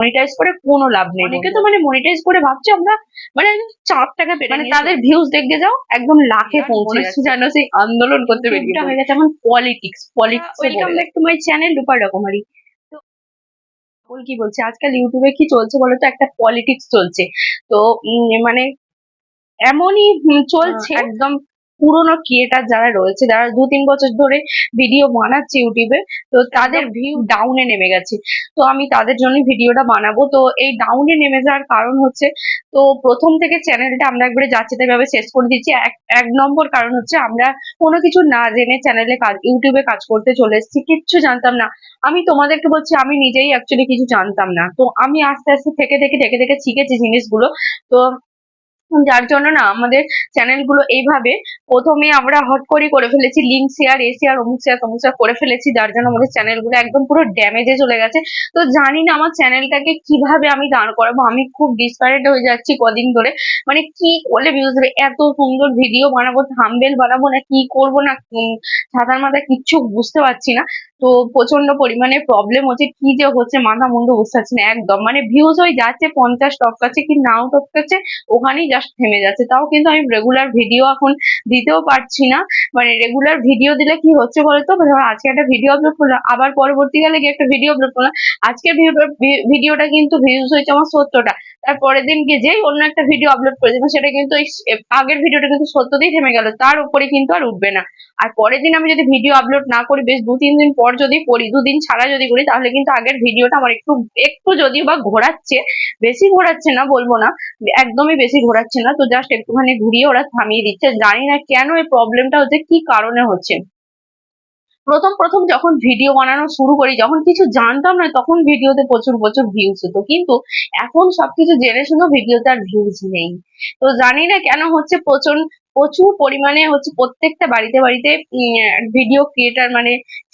Monetize করে কোনো লাভ নেই। অনেকে তো মনিটাইজ করে ভাবছে আমরা চার টাকা পেরে তাদের ভিউজ দেখতে যাও একদম লাখে পৌঁছে যাচ্ছে, জানো সেই আন্দোলন করতে বেরিয়ে হয়ে গেছে এখন politics. Welcome back to my channel Rupa Rokomari. তো কি বলছে আজকাল ইউটিউবে কি চলছে বলো তো, একটা পলিটিক্স চলছে। তো মানে এমনই চলছে একদম পুরোনো ক্রিয়েটার যারা রয়েছে, যারা 2-3 বছর ধরে ভিডিও বানাচ্ছে ইউটিউবে, তো তাদের ভিউ ডাউনে নেমে গেছে। তো আমি তাদের জন্য ভিডিওটা বানাবো। তো এই ডাউনে নেমে যাওয়ার কারণ হচ্ছে, তো প্রথম থেকে চ্যানেলটা আমরা একবারে যাচ্ছে তাই ভাবে শেষ করে দিচ্ছি। এক নম্বর কারণ হচ্ছে আমরা কোনো কিছু না জেনে চ্যানেলে ইউটিউবে কাজ করতে চলে এসেছি, কিচ্ছু জানতাম না। আমি তোমাদেরকে বলছি আমি নিজেই অ্যাকচুয়ালি কিছু জানতাম না। তো আমি আস্তে আস্তে থেকে থেকে শিখেছি জিনিসগুলো। তো যার জন্য না আমাদের চ্যানেল গুলো এইভাবে প্রথমে আমরা হট করে ফেলেছি, লিঙ্ক শেয়ার, এ শেয়ার, অমুক শেয়ার, তমুক শেয়ার করে ফেলেছি, যার জন্য আমাদের চ্যানেল গুলো একদম পুরো ড্যামেজে চলে গেছে। তো জানি না আমার চ্যানেলটাকে কিভাবে আমি দাঁড় করাবো। আমি খুব ডিসপারেট হয়ে যাচ্ছি কদিন ধরে। কি করলে ভিউজ দেবে, এত সুন্দর ভিডিও বানাবো, থাম্বনেল বানাবো, না কি করবো, না ছাতার মাথা কিচ্ছু বুঝতে পারছি না। তো প্রচন্ড পরিমাণে প্রবলেম হচ্ছে, কি যে হচ্ছে মাথা মুন্ডু বুঝতে পারছি না একদম। ভিউজ হয়ে যাচ্ছে 50 টপকাচ্ছে কি নাও টপকাচ্ছে, ওখানেই জাস্ট থেমে যাচ্ছে। তাও কিন্তু আমি রেগুলার ভিডিও এখন দিতেও পারছি না। রেগুলার ভিডিও দিলে কি হচ্ছে বলতো, ধরো আজকে একটা ভিডিও আপলোড করলাম, আবার পরবর্তীকালে গিয়ে একটা ভিডিও আপলোড করলাম। আজকের ভিডিওটা কিন্তু ভিউজ হয়েছে আমার 70টা, তার পরের দিন গিয়ে যেই অন্য একটা ভিডিও আপলোড করে দেবো, সেটা কিন্তু আগের ভিডিওটা কিন্তু 70তেই থেমে গেল, তার উপরে কিন্তু আর উঠবে না। আর পরের দিন আমি যদি ভিডিও আপলোড না করি, বেশ 2-3 দিন পর যদি করি, 2 দিন ছাড়া যদি করি, তাহলে কিন্তু আগের ভিডিওটা আমার একটু একটু যদিও বা ঘোরাচ্ছে, বেশি ঘোরাচ্ছে না বলবো না, একদমই বেশি ঘোরাচ্ছে না, তো জাস্ট একটুখানি ঘুরিয়ে ওরা থামিয়ে দিচ্ছে। জানি না কেন এই প্রবলেমটা হচ্ছে, কি কারণে হচ্ছে। প্রথম যখন ভিডিও বানানো শুরু করি, যখন কিছু জানতাম না, তখন ভিডিওতে প্রচুর প্রচুর ভিউজ হতো, কিন্তু এখন সবকিছু জেনে শুনেও ভিডিওতে আর ভিউজ নেই। তো জানি না কেন হচ্ছে, প্রচুর পরিমাণে হচ্ছে প্রত্যেকটা বাড়িতে বাড়িতে ভিডিও ক্রিয়েটার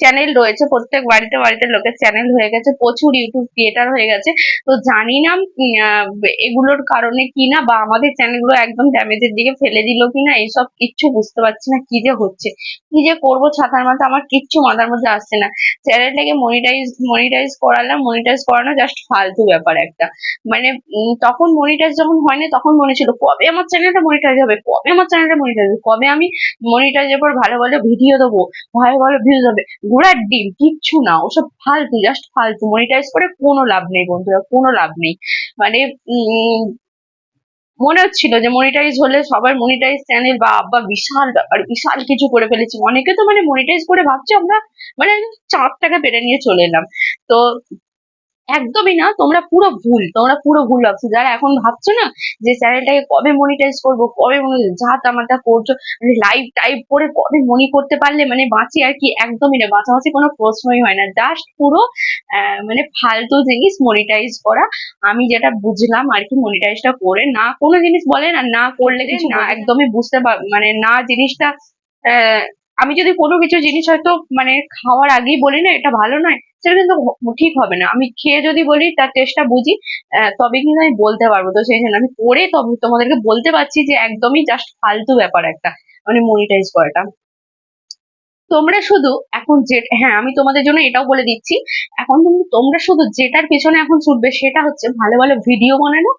চ্যানেল রয়েছে, প্রত্যেক বাড়িতে বাড়িতে লোকের চ্যানেল হয়ে গেছে, প্রচুর ইউটিউব ক্রিয়েটার হয়ে গেছে। তো জানি না এগুলোর কারণে কিনা, বা আমাদের চ্যানেলগুলো একদম ড্যামেজের দিকে ফেলে দিল কিনা, এইসব কিচ্ছু বুঝতে পারছি না কি যে হচ্ছে, কি যে করবো ছাতার মাথা আমার কিচ্ছু মাথার মধ্যে আসছে না। চ্যানেলটাকে মনিটাইজ করালাম, মনিটাইজ করানো জাস্ট ফালতু ব্যাপার একটা। তখন মনিটাইজ যখন হয়নি, তখন মনে ছিল কবে আমার চ্যানেলটা মনিটাইজ হবে, কবে আমার চ্যানেলটা মনিটাইজ হবে, কবে আমি মনিটাইজের পর ভালো ভালো ভিডিও দেবো, ভালো ভালো ভিউজ হবে। ঘোড়ার ডিম, কিচ্ছু না, ওসব ফালতু, জাস্ট ফালতু। মনিটাইজ করে কোনো লাভ নেই বন্ধুরা, কোনো লাভ নেই। মানে উম মনে হচ্ছিল যে মনিটাইজ হলে সবার মনিটাইজ চ্যানেল, বা বিশাল ব্যাপার, বিশাল কিছু করে ফেলেছি। অনেকে তো মনিটাইজ করে ভাবছে আমরা 4 টাকা পেরে নিয়ে চলে এলাম। তো একদমই না, তোমরা পুরো ভুল ভাবছো, যারা এখন ভাবছো না যে চ্যানেলটাকে কবে মনিটাইজ করবো, কবে যা তামাটা করছো, লাইভ টাইপ করে কবে মনি করতে পারলে বাঁচি আর কি, একদমই না, বাঁচাবাঁচি কোনো প্রশ্নই হয় না, জাস্ট পুরো ফালতু জিনিস মনিটাইজ করা। আমি যেটা বুঝলাম আর কি, মনিটাইজটা করে না, কোনো জিনিস বলে না, না করলে কিছু না, একদমই বুঝতে না জিনিসটা আমি যদি কোনো কিছু জিনিস হয়তো খাওয়ার আগেই বলি না এটা ভালো নয়, সেটা কিন্তু ঠিক হবে না। আমি খেয়ে যদি বলি, তার টেস্টটা বুঝি, তবে কিন্তু আমি বলতে পারবো। তো সেই জন্য আমি করে তবে তোমাদেরকে বলতে পারছি যে একদমই জাস্ট ফালতু ব্যাপার একটা, মনিটাইজ করাটা। তোমরা শুধু এখন হ্যাঁ, আমি তোমাদের জন্য এটাও বলে দিচ্ছি, এখন তোমরা শুধু যেটার পেছনে এখন ছুটবে, সেটা হচ্ছে ভালো ভালো ভিডিও বানানো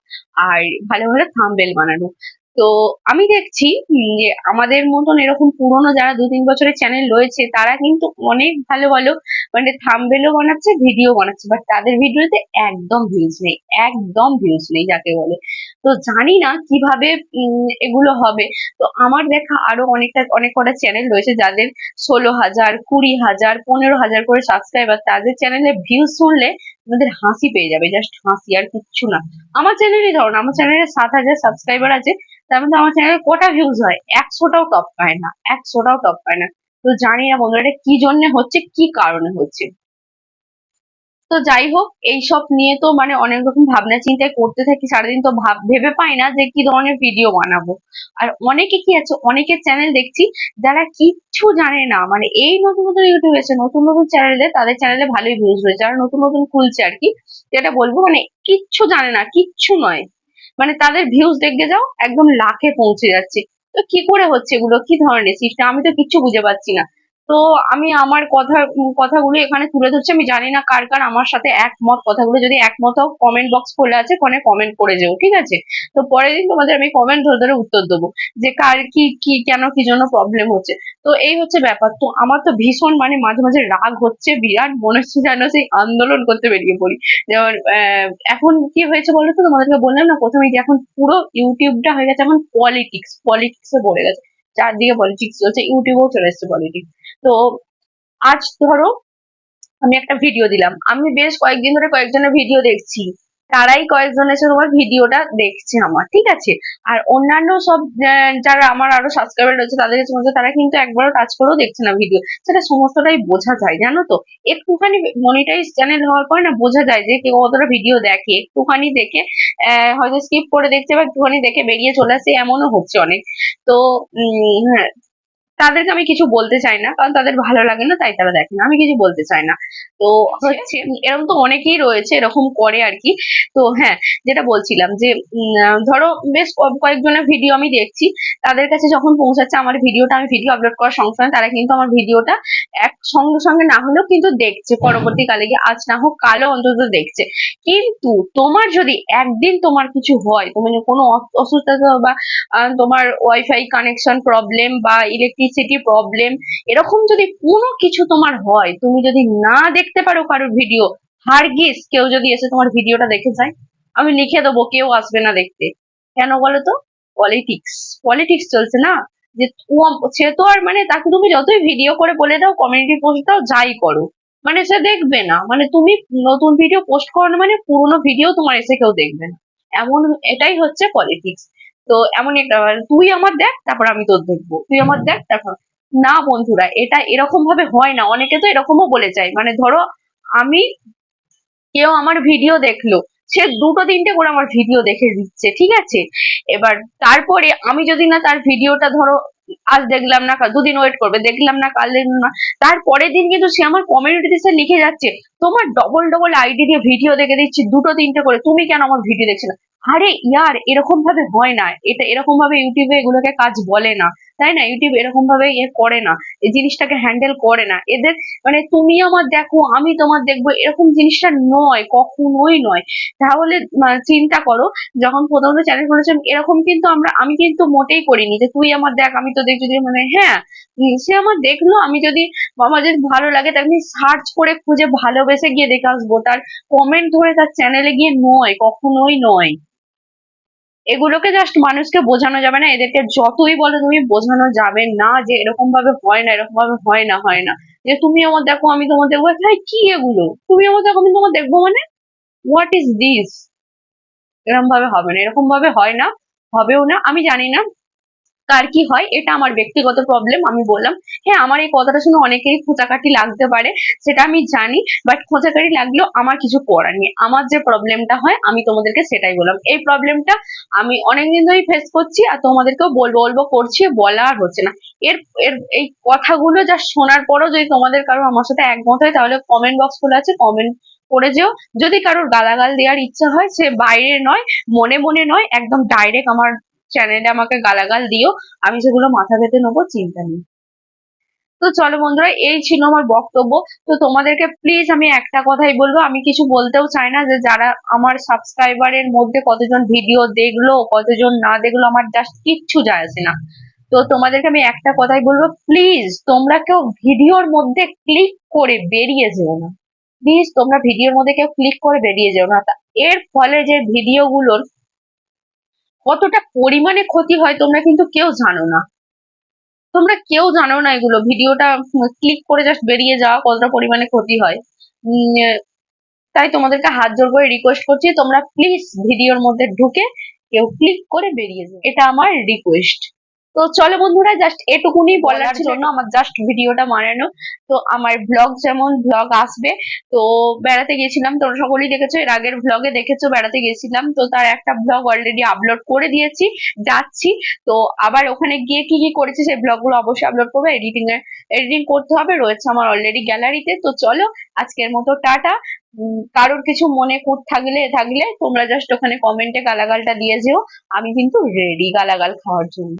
আর ভালো ভালো থাম্বনেল বানানো। তো আমি দেখছি যে আমাদের মতন এরকম পুরনো যারা 2-3 বছরের চ্যানেল রয়েছে, তারা কিন্তু অনেক ভালো ভালো থাম্বনেলও বানাচ্ছে, ভিডিও বানাচ্ছে, বাট তাদের ভিডিওতে একদম ভিউজ নেই, একদম ভিউজ নেই যাকে বলে। তো জানি না কিভাবে এগুলো হবে। তো আমার দেখা আরো অনেক কটা চ্যানেল রয়েছে, যাদের 16,000, 20,000, 15,000 করে সাবস্ক্রাইবার, তাদের চ্যানেলে ভিউজ শুনলে আমাদের হাসি পেয়ে যাবে, জাস্ট হাসি আর কিচ্ছু না। আমার চ্যানেলই ধরুন, আমার চ্যানেলে 7,000 সাবস্ক্রাইবার আছে, তার মধ্যে আমার চ্যানেলে কটা ভিউজ হয়, 100টাও টপ পায় না, 100টাও টপ পায় না। তো জানি না বন্ধুরা এটা কি জন্য হচ্ছে, কি কারণে হচ্ছে। তো যাই হোক, এইসব নিয়ে তো অনেক রকম ভাবনা চিন্তা করতে থাকি সারাদিন, তো ভেবে পাই না যে কি ধরনের ভিডিও বানাবো। আর অনেকে কি আছে, অনেকের চ্যানেল দেখছি যারা কিচ্ছু জানে না, এই নতুন নতুন ইউটিউব এসে নতুন নতুন চ্যানেলে, তাদের চ্যানেলে ভালোই ভিউজ রয়েছে, যারা নতুন নতুন খুলছে আর কি, যেটা বলবো কিচ্ছু জানে না, কিচ্ছু নয়, তাদের ভিউজ দেখতে যাও একদম লাখে পৌঁছে যাচ্ছে। তো কি করে হচ্ছে এগুলো, কি ধরনের সিস্টেম, আমি তো কিচ্ছু বুঝে পাচ্ছি না। তো আমি আমার কথাগুলো এখানে তুলে ধরছি। আমি জানি না কার কার আমার সাথে একমত। কথাগুলো যদি একমত হও, কমেন্ট বক্স খোলা আছে, ওখানে কমেন্ট করে যেও, ঠিক আছে? তো পরের দিন তোমাদের আমি কমেন্ট ধরে ধরে উত্তর দেবো যে কার কি কি কেন কি জন্য প্রবলেম হচ্ছে। তো এই হচ্ছে ব্যাপার। তো আমার তো ভীষণ মানে মাঝে মাঝে রাগ হচ্ছে বিরাট, মনে হচ্ছে যেন সেই আন্দোলন করতে বেরিয়ে পড়ি। যেমন এখন কি হয়েছে বলো তো, তোমাদেরকে বললাম না প্রথমে যে এখন পুরো ইউটিউবটা হয়ে গেছে এখন পলিটিক্সে ভরে গেছে। চারদিকে পলিটিক্স চলছে, ইউটিউবেও চলে এসছে পলিটিক্স। তো আজ ধরো আমি একটা ভিডিও দিলাম, আমি বেশ কয়েকদিন ধরে কয়েকজনের ভিডিও দেখছি, তারাই কয়েকজন এসে তোমার ভিডিওটা দেখছে আমার, ঠিক আছে? আর অন্যান্য সব যারা আমার আরো সাবস্ক্রাইবার রয়েছে তাদের কাছে মধ্যে তারা কিন্তু একবারও টাচ করেও দেখছে না ভিডিও। সেটা সমস্তটাই বোঝা যায়, জানো তো? একটুখানি মনিটাইজ চ্যানেল হওয়ার পরে না বোঝা যায় যে কেউ কতটা ভিডিও দেখে। একটুখানি দেখে হয়তো স্কিপ করে দেখছে বা একটুখানি দেখে বেরিয়ে চলে আসছে, এমনও হচ্ছে অনেক। তো হ্যাঁ, তাদেরকে আমি কিছু বলতে চাই না, কারণ তাদের ভালো লাগে না তাই তারা দেখে না, আমি কিছু বলতে চাই না। তো হচ্ছে এরকম তো অনেকেই রয়েছে এরকম করে আর কি। তো হ্যাঁ, যেটা বলছিলাম যে ধরো বেশ কয়েকজনের ভিডিও আমি দেখছি, তাদের কাছে যখন পৌঁছাচ্ছে আমার ভিডিওটা, আমি ভিডিও আপলোড করার সঙ্গে সঙ্গে তারা কিন্তু আমার ভিডিওটা সঙ্গে সঙ্গে না হলেও কিন্তু দেখছে, পরবর্তীকালে গিয়ে আজ না হোক কালও অন্তত দেখছে। কিন্তু তোমার যদি একদিন তোমার কিছু হয়, তুমি কোনো অসুস্থতা বা তোমার ওয়াইফাই কানেকশন প্রবলেম বা ইলেকট্রিসিটি প্রবলেম, এরকম যদি কোনো কিছু তোমার হয়, তুমি যদি না দেখতে পারো কারোর ভিডিও, হারগিজ কেউ যদি এসে তোমার ভিডিওটা দেখে যায়, আমি লিখে দেবো কেউ আসবে না দেখতে। কেন বলো তো? পলিটিক্স। পলিটিক্স চলছে না, যে সে তো আর মানে তাকে তুমি যতই ভিডিও করে বলে দাও, কমিউনিটি পোস্ট দাও, যাই করো, মানে সে দেখবে না। মানে তুমি নতুন ভিডিও পোস্ট করো না মানে পুরোনো ভিডিও তোমার এসে কেউ দেখবে না, এমন। এটাই হচ্ছে পলিটিক্স। তো এমনই একটা তুই আমার দেখ তারপর আমি তোর দেখবো, তুই আমার দেখ তারপর। না বন্ধুরা, এটা এরকম ভাবে হয় না। অনেকে তো এরকমও বলে যায়, মানে ধরো আমি, কেউ আমার ভিডিও দেখলো, সে দুটো তিনটে করে আমার ভিডিও দেখে দিচ্ছে, ঠিক আছে? এবার তারপরে আমি যদি না তার ভিডিওটা ধরো আজ দেখলাম না, দুদিন ওয়েট করবে, দেখলাম না, কাল দেখলাম না, তারপরের দিন কিন্তু সে আমার কমিউনিটিতে সে লিখে যাচ্ছে তোমার ডবল ডবল আইডি দিয়ে ভিডিও দেখে দিচ্ছি দুটো তিনটে করে, তুমি কেন আমার ভিডিও দেখছো না? আরে ইয়ার, এরকম ভাবে হয় না। এটা এরকম ভাবে ইউটিউবে এগুলোকে কাজ বলে না, তাই না? ইউটিউব এরকম ভাবে করে না, এই জিনিসটাকে হ্যান্ডেল করে না এদের। মানে তুমি আমার দেখো আমি তোমার দেখবো, এরকম জিনিসটা নয়, কখনোই নয়। তাহলে চিন্তা করো, যখন প্রথমত চ্যানেল করেছিলাম এরকম কিন্তু আমি কিন্তু মোটেই করিনি যে তুই আমার দেখ আমি তো দেখছি, যদি মানে হ্যাঁ সে আমার দেখলো, আমার যদি ভালো লাগে তাকে আমি সার্চ করে খুঁজে ভালোবেসে গিয়ে দেখে আসবো, তার কমেন্ট ধরে তার চ্যানেলে গিয়ে নয়, কখনোই নয়। এগুলোকে জাস্ট মানুষকে বোঝানো যাবে না, এদেরকে যতই বলো তুমি বোঝানো যাবে না যে এরকম ভাবে হয় না, এরকম ভাবে হয় না। যে তুমি আমার দেখো আমি তোমার দেখবো, ভাই কি এগুলো? তুমি আমার দেখো আমি তোমার দেখবো মানে হোয়াট ইজ দিস? এরকম ভাবে হবে না, এরকম ভাবে হয় না, হবেও না। আমি জানি না কার কি হয়, এটা আমার ব্যক্তিগত প্রবলেম, আমি বললাম। হ্যাঁ, আমার এই কথাটা শুনে অনেকেরই খোঁচাকাটি লাগতে পারে, সেটা আমি জানি। বাট খোঁচাকাটি লাগলেও আমার কিছু করার নেই। আমার যে প্রবলেমটা হয় আমি তোমাদেরকে সেটাই বললাম। এই প্রবলেমটা আমি অনেকদিন ধরেই ফেস করছি, আর তোমাদেরকেও বলবো বলবো করছি, বলা আর হচ্ছে না। এর এর এই কথাগুলো যা শোনার পরও যদি তোমাদের কারো আমার সাথে একমত হয়, তাহলে কমেন্ট বক্স খোলা আছে, কমেন্ট করে যেও। যদি কারোর গালাগাল দেওয়ার ইচ্ছা হয়, সে বাইরে নয়, মনে মনে নয়, একদম ডাইরেক্ট আমার চ্যানেলে আমাকে গালাগাল দিও, আমি সেগুলো মাথা পেতে নেবো, চিন্তা নেই। তো চলো বন্ধুরা, এই ছিল আমার বক্তব্য। তো তোমাদেরকে প্লিজ আমি একটা কথাই বলবো, আমি কিছু বলতেও চাই না যে যারা আমার সাবস্ক্রাইবারের মধ্যে কতজন ভিডিও দেখলো কতজন না দেখলো আমার জাস্ট কিচ্ছু যায় আসে না। তো তোমাদেরকে আমি একটা কথাই বলবো, প্লিজ তোমরা কেউ ভিডিওর মধ্যে ক্লিক করে বেরিয়ে যেও না। প্লিজ তোমরা ভিডিওর মধ্যে কেউ ক্লিক করে বেরিয়ে যেও না। এর ফলে যে ভিডিওগুলোর কতটা পরিমাণে ক্ষতি হয় তোমরা কিন্তু কেউ জানো না। তোমরা কেউ জানো না এগুলো, ভিডিওটা ক্লিক করে জাস্ট বেরিয়ে যাওয়া কতটা পরিমাণে ক্ষতি হয়। তাই তোমাদেরকে হাত জোর করে রিকোয়েস্ট করছি, তোমরা প্লিজ ভিডিওর মধ্যে ঢুকে কেউ ক্লিক করে বেরিয়ে যাও, এটা আমার রিকোয়েস্ট। তো চলো বন্ধুরা, জাস্ট এটুকুনি বলার জন্য আমার জাস্ট ভিডিওটা বানানো। তো আমার ব্লগ, যেমন ব্লগ আসবে, তো বেড়াতে গেছিলাম, তোমরা সকলেই দেখেছো, এর আগের ব্লগে দেখেছো বেড়াতে গেছিলাম, তো তার একটা ব্লগ অলরেডি আপলোড করে দিয়েছি, যাচ্ছি। তো আবার ওখানে গিয়ে কি কি করেছি সেই ব্লগগুলো অবশ্যই আপলোড করবো। এডিটিং করতে হবে, রয়েছে আমার অলরেডি গ্যালারিতে। তো চলো, আজকের মতো টাটা। কারোর কিছু মনে খুঁত থাকলে থাকলে তোমরা জাস্ট ওখানে কমেন্টে গালাগালটা দিয়ে যেও, আমি কিন্তু রেডি গালাগাল খাওয়ার জন্য।